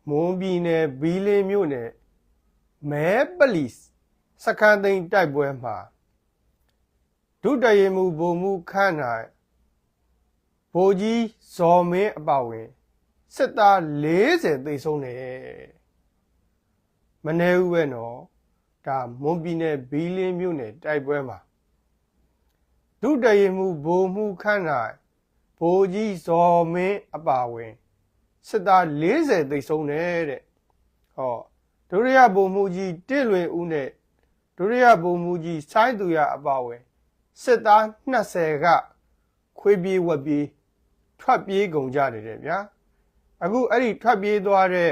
မွန်ပြည်နယ်ဘီလင်းမြို့နယ်မဲပလီစခန်းသိမ်းတိုက်ပွဲမှာဒုတရေမှုဗိုလ်မှုခန့်နိုင်ဗိုလ်ကြီးဇော်မင်းအပါဝင်စစ်သား40သေဆုံးတယ်မနေဘူးပဲနော်ဒါမွန်ပြည်နယ်ဘီလင်းမြို့နယ်တိုက်ပွဲမှာဒုတရေမှုဗိုလ်မှုခန့်နိုင်ဗိုလ်ကြီးဇော်မင်းအပါဝင်စစ်သား40သေဆုံးတယ်တဲ့ဟောဒုတိယဗိုလ်မှူးကြီးတင့်လွင်ဦးနဲ့ဒုတိယဗိုလ်မှူးကြီးစိုင်းသူရအပါဝင်စစ်သား20ကခွေးပြေးဝက်ပြေးထွက်ပြေးကုန်ကြတယ်တဲ့ဗျာအခုအဲ့ဒီထွက်ပြေးသွားတဲ့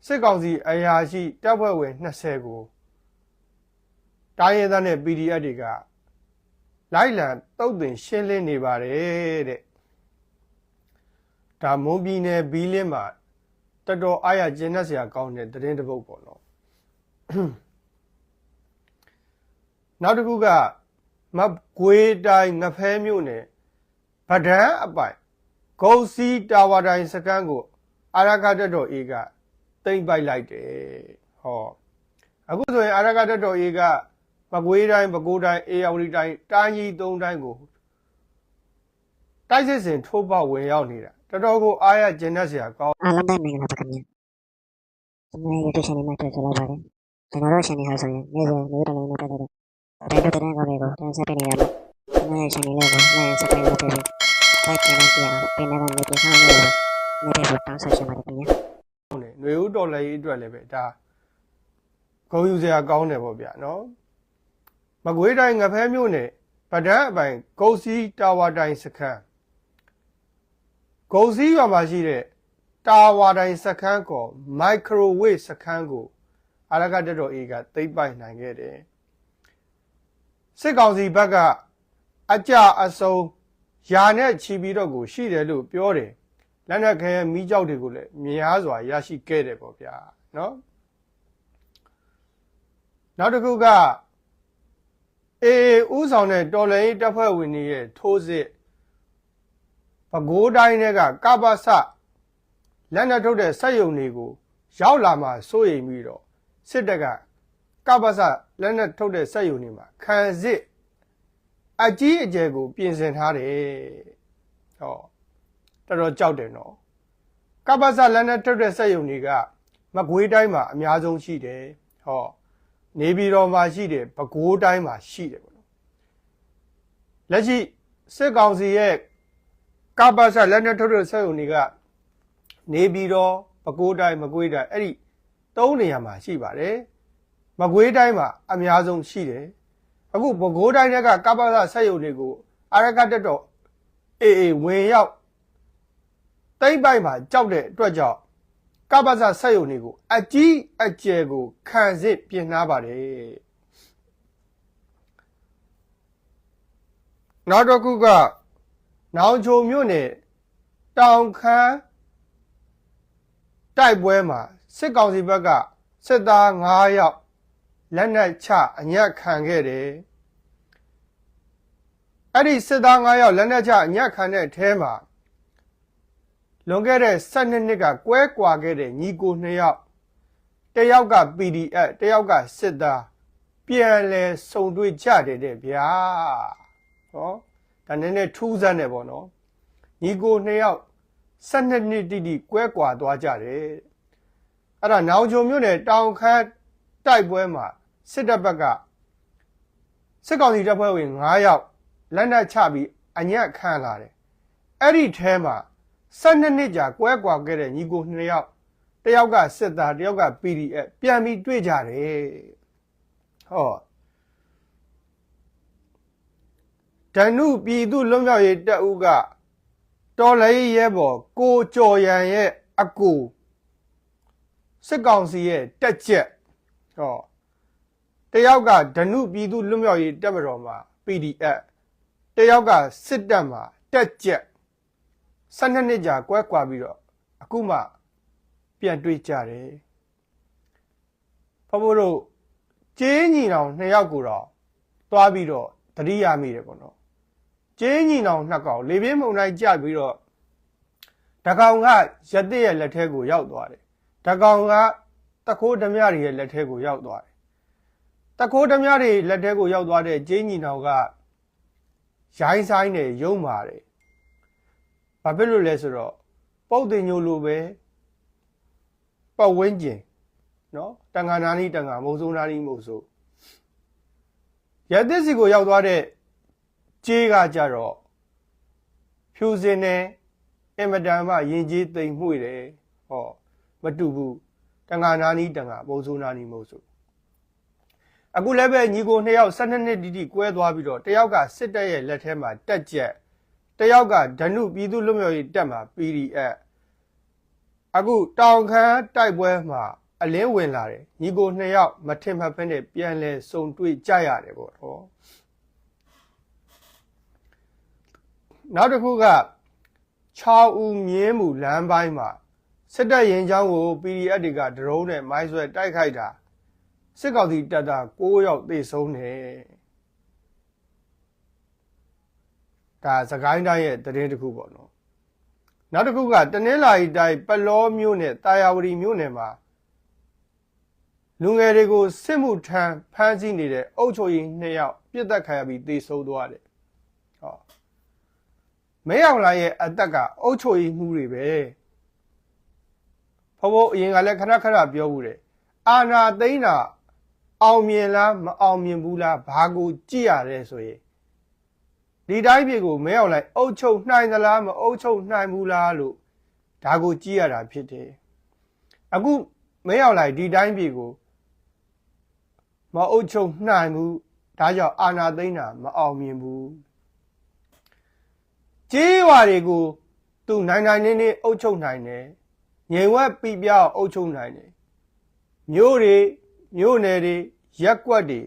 စစ်ကောင်စီအရာရှိတပ်ဖွဲ့ဝင်20ကိုတိုင်းရင်းသားနဲ့ PDF တွေကလိုက်လံတုတ်တင်ရှင်းလင်းနေပါတယ်တဲ့ဒါမွန်ပြည်နယ်ဘီလင်းမှာတော်တော်အားရကျဉ်းတ်စရာကောင်းတဲ့သတင်းတစ်ပုဒ်ပေါ့နော်နောက်တစ်ခုကမကွေးတိုင်းငဖဲမြို့နယ်ဗဒန်းအပိုင်ဂုံစီတာဝါတိုင်းစခန်းကိုအာရခတပ်တော် A ကသိမ်းပိုက်လိုက်တယ်ဟောအခုဆိုရင်အာရခတပ်တော် A ကမကွေးတိုင်းပဲခူးတိုင်းအေရဝတီတိုင်းတိုင်းကြီး3တိုင်းကိုတိုက်စစ်စင်ထိုးပေါက်ဝင်ရောက်နေတာတော်တော်ကိုအားရကျဉ်းတ်စရာကောင်းအားလုံးပဲမင်္ဂလာပါခင်ဗျာကျွန်တော်ရဲ့ YouTube channel မှာတွေ့ကြပါပါတယ်ကျွန်တော်တို့ channel ဟာဆိုရင်နေ့စဉ်မျိုးတလုံးနဲ့ပတ်သက်တဲ့တိုင်းတို့တဲ့ကောင်းတွေကိုတင်ဆက်ပေးနေရမှာကျွန်တော်ရဲ့ channel လေးကို like subscribe လုပ်ပေးပြီး like နဲ့ကြည့်အောင်ပင်နေတဲ့ notification လေးကိုနေ့တိုင်းတောင်းဆိုချင်ပါတယ်ခင်ဗျာဟုတ်တယ်ຫນွေဦးတော်လည်းအတွက်လည်းပဲဒါဂုဏ်ယူစရာကောင်းတယ်ပေါ့ဗျာနော်မကွေးတိုင်းငဖဲမြို့နယ်ဗဒန်းအပိုင်ဂုံစီတာဝါတိုင်းစခန်းဂုံစီရွာမှာရှိတဲ့တာဝါတိုင်းစခန်းကောမိုက်ခရိုဝေ့စခန်းကိုအာရခတပ်တော် A ကသိမ်းပိုက်နိုင်ခဲ့တယ်စစ်ကောင်စီဘက်ကအကြအစုံယာနဲ့ချီပြီးတော့ကိုရှိတယ်လို့ပြောတယ်လက်နက်ခဲမီးကြောက်တွေကိုလည်းများစွာရရှိခဲ့တယ်ပေါ့ဗျာနော်နောက်တစ်ခုကအေဥဆောင်တဲ့တော်လှန်ရေးတပ်ဖွဲ့ဝင်တွေရဲ့ထိုးစစ်ပဲခူးတိုင်းကကပ္ပစလက်နက်ထုတ်တဲ့စက်ရုံတွေကိုရောက်လာမှစိုးရိမ်ပြီးတော့စစ်တပ်ကကပ္ပစလက်နက်ထုတ်တဲ့စက်ရုံတွေမှာခံစစ်အကြီးအကျယ်ကိုပြင်ဆင်ထားတယ်ဟောတော်တော်ကြောက်တယ်နော်ကပ္ပစလက်နက်ထုတ်တဲ့စက်ရုံတွေကမကွေးတိုင်းမှာအများဆုံးရှိတယ်ဟောနေပြည်တော်မှာရှိတယ်ပဲခူးတိုင်းမှာရှိတယ်ပေါ့နော်လက်ရှိစစ်ကောင်စီရဲ့ကပ္ပစလက်နက်ထုတ်တဲ့စက်ရုံတွေကနေပြည်တော်ပဲခူးတိုင်းမကွေးတိုင်းအဲ့ဒီ3နေရာမှာရှိပါတယ်မကွေးတိုင်းမှာအများဆုံးရှိတယ်အခုပဲခူးတိုင်းကကပ္ပစစက်ရုံတွေကိုအာရခတပ်တော် AA ဝင်ရောက်သိမ်းပိုက်မှာကြောက်တဲ့အတွက်ကြောင့်ကပ္ပစစက်ရုံတွေကိုအကြီးအကျယ်ကိုခံစစ်ပြင်နှားပါတယ်နောက်တစ်ခုကနောင်ချိုမြို့နယ်တောင်ခမ်းတိုက်ပွဲမှာစစ်ကောင်စီဘက်ကစစ်သား9ယောက်လက်နက်ချအညံ့ခံခဲ့တယ်အဲ့ဒီစစ်သား9ယောက်လက်နက်ချအညံ့ခံတဲ့အထဲမှာလွန်ခဲ့တဲ့12နှစ်ကကွဲကွာခဲ့တဲ့ညီကို2ယောက်တစ်ယောက်က PDF တစ်ယောက်ကစစ်သားပြန်လဲစုံတွေ့ကြတယ်တဲ့ဗျာဟောဒါနည်းနည်းထူးဆန်းတယ်ပေါ့နော်ညီကို2ယောက်12နှစ်တိတိကွဲကွာသွားကြတယ်အဲ့ဒါနောင်ချုံမြို့နယ်တောင်ခမ်းတိုက်ပွဲမှာစစ်တပ်ဘက်ကစစ်ကောင်စီတပ်ဖွဲ့ဝင်9ယောက်လက်နက်ချပြီးအညံ့ခံလာတယ်အဲ့ဒီထဲမှာ12နှစ်ကြာကွဲကွာခဲ့တဲ့ညီကို2ယောက်တစ်ယောက်ကစစ်သားတစ်ယောက်က PDF ပြန်ပြီးတွေ့ကြတယ်ဟောဒဏုပြည်သူလွတ်မြောက်ရေးတပ်ဦးကတော်လှန်ရေးရဲဘော်ကိုကျော်ရန်ရဲ့အကူစစ်ကောင်စီရဲ့တက်ချက်ဟောတယောက်ကဒဏုပြည်သူလွတ်မြောက်ရေးတပ်မတော်မှာ PDF တယောက်ကစစ်တပ်မှာတက်ချက်12နှစ်ကြာကွဲကွာပြီးတော့အခုမှပြန်တွေ့ကြတယ်ဖဖို့တို့ကျေးညီနောင်2ယောက်ကိုတော့သွားပြီးတော့တတိယမိတယ်ပေါ့နော်ကျေးညီနောင်2ကောင်လေပြင်းမုန်တိုင်းကြပြီးတော့ တကောင်ကရတဲ့ရဲ့လက်ထဲကိုရောက်သွားတယ်တကောင်ကတခိုးဓမြတွေရဲ့လက်ထဲကိုရောက်သွားတယ်တခိုးဓမြတွေလက်ထဲကိုရောက်သွားတဲ့ကျင်းညီနောင်ကရိုင်းဆိုင်နဲ့ယုံပါတယ်ဘာဖြစ်လို့လဲဆိုတော့ပုတ်တင်ညိုလိုပဲပတ်ဝန်းကျင်နော်တန်ခါနာနီတန်ခါမုံစိုးနာနီမုံစိုးရတဲ့စီကိုရောက်သွားတဲ့ကြေးကကြတော့ဖြူစင်နဲ့အင်မတန်မှယဉ်ကျေးသိမ်မွေ့တယ်ဟောမတူဘူးတန်ခါနာနီတန်ခါမုံစိုးနာနီမုံစိုးအခုလည်းပဲညီကို2ယောက်12နှစ်တိတိကွဲသွားပြီးတော့တယောက်ကစစ်တပ်ရဲ့လက်ထဲမှာတက်ကြက်တယောက်ကဓနုပြည်သူလွတ်မြောက်ရေးတပ်မှာ PDF အခုတောင်ခမ်းတိုက်ပွဲမှာအလင်းဝင်လာတယ်ညီကို2ယောက်မထင်မှတ်ဖက်နဲ့ပြန်လဲစုံတွေ့ကြရတယ်ပေါ့ဟောနောက်တစ်ခုက6ဦးမြင်းမှုလမ်းပိုင်းမှာစစ်တပ်ရင်ချောင်းကို PDF တွေကဒရုန်းနဲ့မိုင်းဆွဲတိုက်ခိုက်တာစစ်ကောင်စီတပ်သား9ယောက်သေဆုံးတယ်ဒါစကိုင်းတိုင်းရဲ့သတင်းတစ်ခုပေါ့နော်နောက်တစ်ခုကတနင်္လာရီတိုင်းပလောမြို့နယ်တာယာဝတီမြို့နယ်မှာလူငယ်တွေကိုစစ်မှုထမ်းဖမ်းဆီးနေတဲ့အုပ်ချုပ်ရေး2ယောက်ပြစ်ဒဏ်ခံရပြီးသေဆုံးသွားတယ်ဟောမဲအောင်လာရဲ့အသက်ကအုပ်ချုပ်ရေးမှုတွေပဲဘဘအရင်ကလည်းခဏခဏပြောဘူးတယ်အာနာသိန်းတာအောင်မြင်လားမအောင်မြင်ဘူးလားဘာကိုကြည့်ရတယ်ဆိုရင်ဒီတိုင်းပြည်ကိုမဲအောင်လိုက်အုပ်ချုပ်နိုင်သလားမအုပ်ချုပ်နိုင်ဘူးလားလို့ဒါကိုကြည့်ရတာဖြစ်တယ်အခုမဲအောင်လိုက်ဒီတိုင်းပြည်ကိုမအုပ်ချုပ်နိုင်ဘူးဒါကြောင့်အာဏာသိမ်းတာမအောင်မြင်ဘူးကြေးရွာတွေကိုသူနိုင်နိုင်နေနေအုပ်ချုပ်နိုင်တယ်ငြိမ်ဝက်ပြပြအုပ်ချုပ်နိုင်တယ်မြို့တွေမြို့နယ်တွေရက်ကွက်တွေ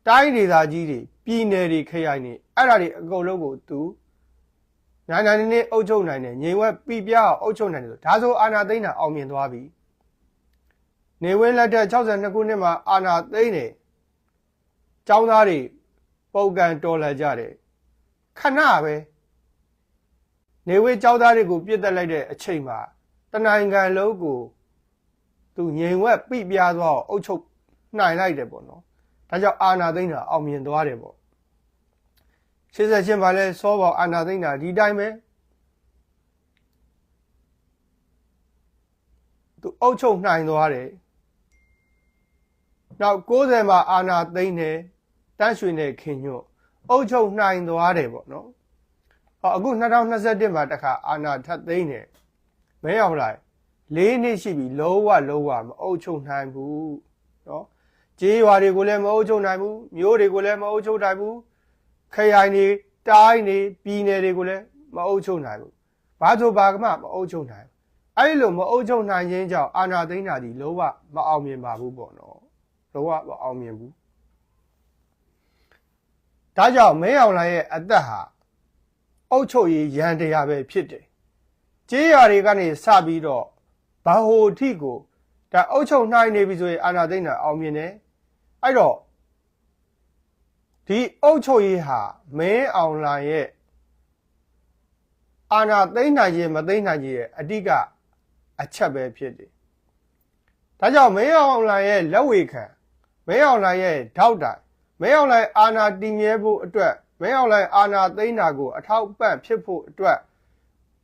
တိုင်းဒေသကြီးတွေပြည်နယ်တွေခရိုင်တွေအဲ့ဒါတွေအကုန်လုံးကိုသူနိုင်နိုင်နေအုပ်ချုပ်နိုင်တယ်ငြိမ်ဝက်ပြပြအုပ်ချုပ်နိုင်တယ်ဆိုဒါဆိုအာဏာသိမ်းတာအောင်မြင်သွားပြီနေဝင်းလက်ထက်62ခုနှစ်မှာအာဏာသိမ်းတယ်ចောင်းသားတွေပုံကန်တော်လှန်ကြတယ်ခဏပဲနေဝင်းចောင်းသားတွေကိုပြစ်တက်လိုက်တဲ့အချိန်မှာတနိုင်ငံလုံးကိုသူငြိမ်ဝက်ပြပြသွားအုပ်ချုပ်နိုင်လိုက်တယ်ပေါ့နော်ဒါကြောင့်အာဏာသိမ်းတာအောင်မြင်သွားတယ်ပေါ့88မှာလဲစောပေါ်အာဏာသိမ်းတာဒီတိုင်းပဲသူအုပ်ချုပ်နိုင်သွားတယ်နောက်90မှာအာဏာသိမ်းတယ်တန်းရွှေနဲ့ခင်ညွတ်အုပ်ချုပ်နိုင်သွားတယ်ပေါ့နော်ဟောအခု2021မှာတခါအာဏာထပ်သိမ်းတယ်မဲအောင်လိုက်4နှစ်ရှိပြီလုံးဝမအုပ်ချုပ်နိုင်ဘူးနော်ကြေးရွာတွေကိုလည်းမအုပ်ချုပ်နိုင်ဘူးမြို့တွေကိုလည်းမအုပ်ချုပ်နိုင်ဘူးခရိုင်တွေတိုင်းတွေပြည်နယ်တွေကိုလည်းမအုပ်ချုပ်နိုင်ဘူးဘာဆိုဘာမှမအုပ်ချုပ်နိုင်ဘူးအဲ့လိုမအုပ်ချုပ်နိုင်ခြင်းကြောင့်အာဏာသိမ်းတာဒီလုံးဝမအောင်မြင်ပါဘူးပေါ့နော်လုံးဝမအောင်မြင်ဘူးဒါကြောင့်မဲအောင်လိုင်းရဲ့အသက်ဟာအုပ်ချုပ်ရေးရန်တရားပဲဖြစ်တယ်ကြေးရွာတွေကနေစပြီးတော့ဘာဟိုအထိကိုဒါအုပ်ချုပ်နိုင်နေပြီဆိုရင်အာဏာသိမ်းတာအောင်မြင်တယ်အဲ့တော့ဒီအုပ်ချုပ်ရေးဟာမဲအောင်လိုင်းရဲ့အာဏာသိမ်းနိုင်ခြင်းမသိမ်းနိုင်ခြင်းရဲ့အဓိကအချက်ပဲဖြစ်တယ်ဒါကြောင့်မဲအောင်လိုင်းရဲ့လက်ဝေခံမဲအောင်လိုင်းရဲ့ထောက်တိုင်မဲအောင်လိုင်းအာဏာတည်မြဲဖို့အတွက်မဲအောင်လိုင်းအာဏာသိမ်းတာကိုအထောက်ပံ့ဖြစ်ဖို့အတွက်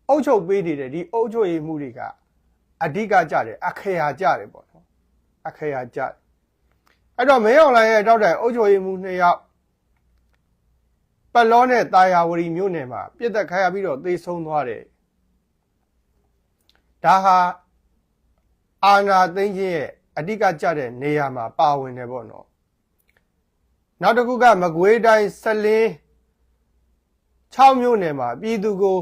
အုပ်ချုပ်ပေးနေတဲ့ဒီအုပ်ချုပ်ရေးမှုတွေကအဓိကကြတယ်အခရာကြတယ်ပေါ့နော်အခရာကြတယ်အဲ့တော့မဲအောင်လိုင်းရဲ့ထောက်တိုင်အုပ်ချုပ်ရေးမှု2ယောက်ပလောနဲ့တာယာဝတီမြို့နယ်မှာပြစ်သက်ခံရပြီးတော့သေဆုံးသွားတယ်ဒါဟာအာဏာသိမ်းခြင်းရဲ့အဓိကကြတဲ့နေရာမှာပါဝင်တယ်ပေါ့နော်နောက်တစ်ခုကမကွေးတိုင်းစလင်း6မြို့နယ်မှာပြည်သူကို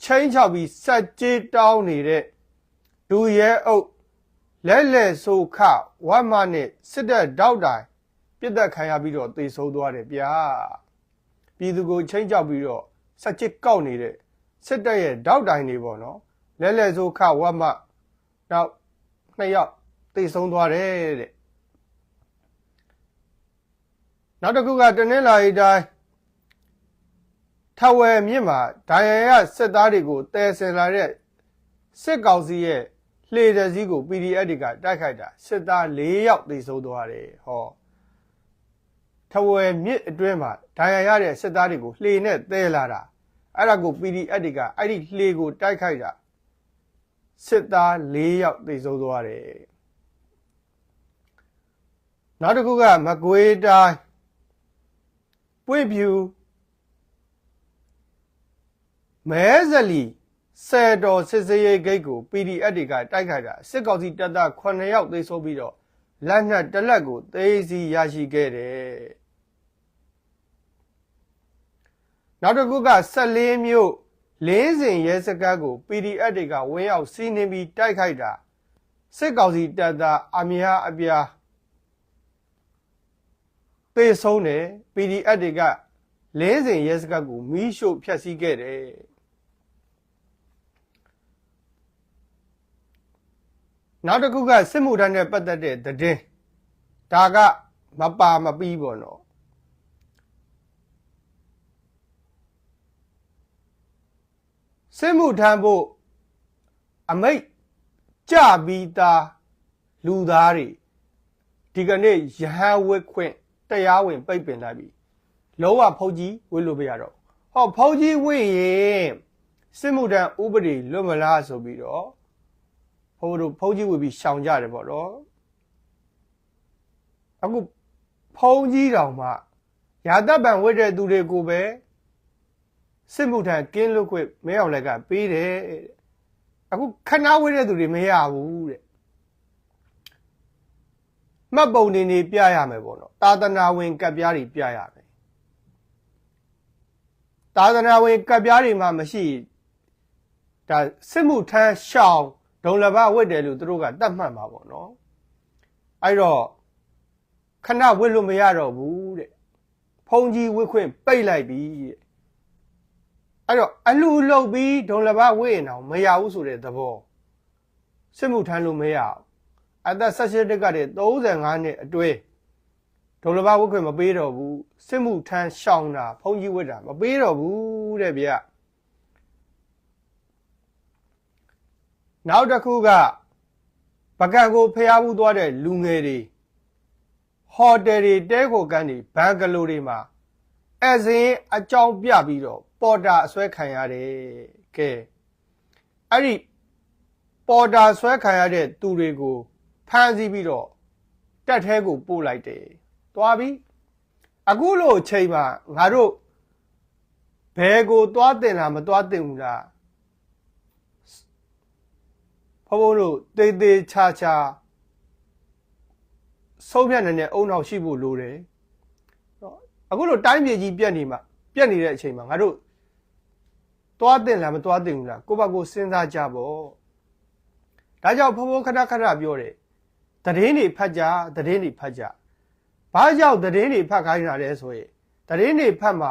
ချင်းချောက်ပြီးစက်ကြေးတောင်းနေတဲ့ဒူရဲအုပ်လက်ဆိုခဝတ်မနဲ့စစ်တပ်တောက်တိုင်ပြစ်သက်ခံရပြီးတော့သေဆုံးသွားတယ်ဗျာပြည်သူကိုချင်းချောက်ပြီးတော့စက်ကြေးကောက်နေတဲ့စစ်တပ်ရဲ့တောက်တိုင်တွေပေါ့နော်လက်ဆိုခဝတ်မနောက်2ယောက်သေဆုံးသွားတယ်တဲ့နောက်တစ်ခုကတနင်္လာရီတိုင်း ထဝယ်မြစ်မှာဒိုင်ယာရစစ်သားတွေကိုတဲဆင်လာတဲ့စစ်ကောင်စီရဲ့လှေတစည်းကို PDF တွေကတိုက်ခိုက်တာစစ်သား4ယောက်သေဆုံးသွားတယ်ဟောထဝယ်မြစ်အတွင်းမှာဒိုင်ယာရတဲ့စစ်သားတွေကိုလှေနဲ့တဲလာတာအဲ့ဒါကို PDF တွေကအဲ့ဒီလှေကိုတိုက်ခိုက်တာစစ်သား4ယောက်သေဆုံးသွားတယ်နောက်တစ်ခုကမကွေးတိုင်းပွင့်ဖြူမဲဇလီဆယ်တော်စစ်စေးရိတ်ဂိတ်ကို PDF တွေကတိုက်ခိုက်တာစစ်ကောင်စီတပ်သား9ယောက်သေဆုံးပြီးတော့လက်နက်တစ်လက်ကိုသိမ်းဆည်းရရှိခဲ့တယ်နောက်တစ်ခုက14မြို့လင်းစင်ရဲစခန်းကို PDF တွေကဝင်ရောက်စီးနင်းပြီးတိုက်ခိုက်တာစစ်ကောင်စီတပ်သားအများအပြားသေဆုံးတယ် PDF တွေကလင်းစင်ရဲစခန်းကိုမီးရှို့ဖျက်ဆီးခဲ့တယ်နောက်တစ်ခုကစစ်မှုထမ်းနဲ့ပတ်သက်တဲ့သတင်းဒါကမပါမပြီးပေါ့နော်စစ်မှုထမ်းဖို့အမိတ်ကြပြီးသားလူသားတွေဒီကနေ့ရဟန်းဝတ်ခွင့်တရားဝင်ပိတ်ပင်လိုက်ပြီလုံးဝဖုန်ကြီးဝတ်လို့မရတော့ဟောဖုန်ကြီးဝတ်ရင်စစ်မှုထမ်းဥပဒေလွတ်မလားဆိုပြီးတော့ဘိုးတို့ဖုန်ကြီးဝတ်ပြီးရှောင်ကြတယ်ပေါ့နော်အခုဖုန်ကြီးတောင်မှရာတပ်ပံဝတ်တဲ့သူတွေကိုပဲစစ်မှုထမ်းကင်းလွတ်ခွင့်မဲအောင်လက်ကပေးတယ်အခုခဏဝတ်တဲ့သူတွေမရဘူးတဲ့မှတ်ပုံနေပြရမယ်ပေါ့နော်သာသနာဝင်ကပ်ပြားတွေပြရမယ်သာသနာဝင်ကပ်ပြားတွေမှမရှိဒါစစ်မှုထမ်းရှောင်ဒုံလဘဝတ်တယ်လို့သူတို့ကတတ်မှတ်မှာပေါ့နော်အဲ့တော့ခဏဝတ်လို့မရတော့ဘူးတဲ့ဖုန်ကြီးဝတ်ခွင့်ပိတ်လိုက်ပြီတဲ့အဲ့တော့အလှလုပ်ပြီးဒုံလဘဝတ်ရင်တော့မရဘူးဆိုတဲ့သဘောစစ်မှုထမ်းလို့မရဘူးအသက်18နှစ်ကနေ35နှစ်အတွင်းဒုံလဘဝတ်ခွင့်မပေးတော့ဘူးစစ်မှုထမ်းရှောင်တာဖုန်ကြီးဝတ်တာမပေးတော့ဘူးတဲ့ဗျနောက်တစ်ခုကပကံကိုဖျားဘူးသွားတဲ့လူငယ်တွေဟိုတယ်တွေတဲခိုကန်းတွေဘန်ဂလိုတွေမှာအစင်းအကြောင်းပြပြီးတော့ပေါ်တာအဆွဲခံရတယ်ကဲအဲ့ဒီပေါ်တာဆွဲခံရတဲ့သူတွေကိုဖမ်းဆီးပြီးတော့တက်ထဲကိုပို့လိုက်တယ်သွားပြီအခုလိုအချိန်မှာငါတို့ဘယ်ကိုသွားတင်လားမသွားတင်ဘူးလားဘုံတို့တေးသေးချာချာဆုံးဖြတ်နေတဲ့အုံနောက်ရှိဖို့လိုတယ်နော်အခုလိုတိုင်းပြည်ကြီးပြက်နေမှာပြက်နေတဲ့အချိန်မှာငါတို့သွားတင်လားမသွားတင်ဘူးလားကိုယ့်ဘက်ကိုစဉ်းစားကြပေါ့ဒါကြောင့်ဘုံခဏခဏပြောတယ်သတင်းတွေဖတ်ကြသတင်းတွေဖတ်ကြဘာကြောင့်သတင်းတွေဖတ်ခိုင်းတာလဲဆိုရင်သတင်းတွေဖတ်မှ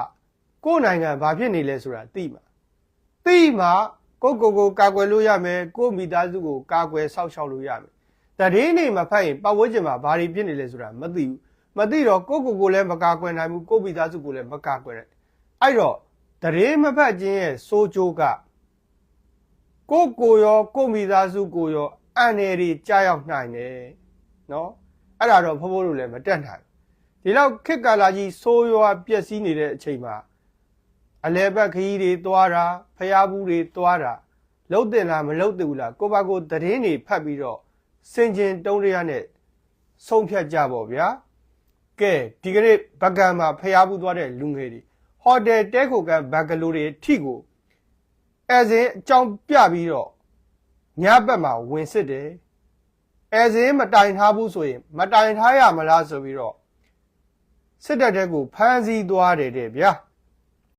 ကိုယ့်နိုင်ငံဘာဖြစ်နေလဲဆိုတာသိမှာကိုကာကွယ်လို့ရမယ်ကိုမိသားစုကိုကာကွယ်ဆောက်ရှောက်လို့ရမယ်တရင်နေမဖတ်ရင်ပတ်ဝန်းကျင်မှာဘာတွေဖြစ်နေလဲဆိုတာမသိဘူးမသိတော့ကိုလည်းမကာကွယ်နိုင်ဘူးကိုမိသားစုကိုလည်းမကာကွယ်နိုင်အဲ့တော့တရင်မဖတ်ခြင်းရဲ့စိုးကျိုးကကိုရောကိုမိသားစုကိုရောအန္တရာယ်တွေကြားရောက်နိုင်တယ်နော်အဲ့ဒါတော့ဘိုးတို့လည်းမတက်နိုင်ဒီလောက်ခက်ကာလာကြီးဆိုးရွားပျက်စီးနေတဲ့အချိန်မှာအလဲဘက်ခရီးတွေသွားတာဖျားဘူးတွေသွားတာလှုပ်တင်လားမလှုပ်တင်ဘူးလားကိုပါကိုသတင်းတွေဖတ်ပြီးတော့စင်ကျင်တုံးရရနဲ့ဆုံးဖြတ်ကြပါဗျာကဲဒီကနေ့ဘကံမှာဖျားဘူးသွားတဲ့လူငယ်တွေဟိုတယ်တဲခိုကန်ဘန်ဂလိုတွေထိကိုအဲစင်းအကြောင်းပြပြီးတော့ညဘက်မှာဝင်စစ်တယ်အဲစင်းမတိုင်ထားဘူးဆိုရင်မတိုင်ထားရမလားဆိုပြီးတော့စစ်တပ်တဲကိုဖမ်းဆီးသွားတယ်တဲ့ဗျာ